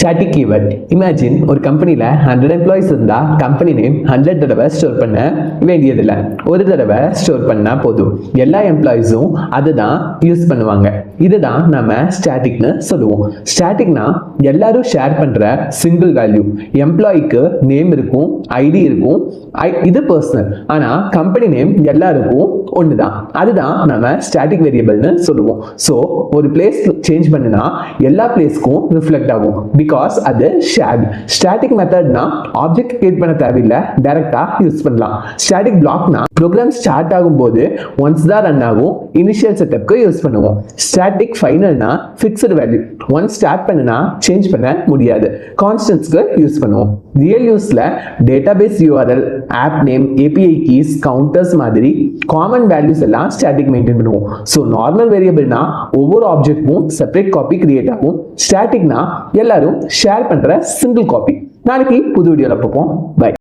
Static keyword. Imagine ஒரு கம்பெனில 100 employees இருந்தா கம்பெனி நேம் 100 தடவை ஸ்டோர் பண்ண வேண்டியதில்லை. ஒரு தடவை ஸ்டோர் பண்ணா போதும். எல்லா எம்ப்ளாயிஸும் அதுதான் யூஸ் பண்ணுவாங்க. இதுதான் நம்ம ஸ்டாட்டிக்னு சொல்லுவோம். ஸ்டாட்டிக்னா எல்லாரும் ஷேர் பண்ற சிங்கிள் வேல்யூ. எம்ப்ளாய்க்கு நேம் இருக்கும், ஐடி இருக்கும், இது பர்சனல். ஆனா கம்பெனி நேம் எல்லாருக்கும் ஒண்ணுதான். அதுதான் நம்ம ஸ்டாட்டிக் வேரியபிள்னு சொல்லுவோம். ஸோ ஒரு பிளேஸ் சேஞ்ச் பண்ணுனா எல்லா பிளேஸ்க்கும் ரிஃப்ளெக்ட் ஆகும். பிகாஸ் அது ஷேர்ட். ஸ்டாட்டிக் மெத்தட்னா ஆப்ஜெக்ட் கிரியேட் பண்ண தேவையில்லை, டைரக்டா யூஸ் பண்ணலாம். ஸ்டாட்டிக் பிளாக்னா ப்ரோக்ராம் ஸ்டார்ட் ஆகும்போது ஒன்ஸ் தான் ரன் ஆகும், இனிஷியல் செட்டப்க்கு யூஸ் பண்ணுவோம். ஸ்டாட்டிக் ஃபைனல்னா ஃபிக்ஸ்டு வேல்யூ. ஒன்ஸ் ஸ்டார்ட் பண்ணுனா சேஞ்ச் பண்ண முடியாது, கான்ஸ்டன்ட்ஸ்க்கு யூஸ் பண்ணுவோம். ரியல் யூஸ்ல database URL, app name, API keys, counters மாதிரி காமன் வேல்யூஸ் எல்லாம் ஸ்டாட்டிக் மெயின்டைன் பண்ணுவோம். ஸோ நார்மல் வேரியபிள்னா ஒவ்வொரு ஆப்ஜெக்ட்டும் செப்பரேட் காப்பி கிரியேட் ஆகும். ஸ்டாட்டிக்னா எல்லாரும் ஷேர் பண்ற சிங்கிள் காப்பி. நாளைக்கு புது வீடியோல பார்ப்போம். பை.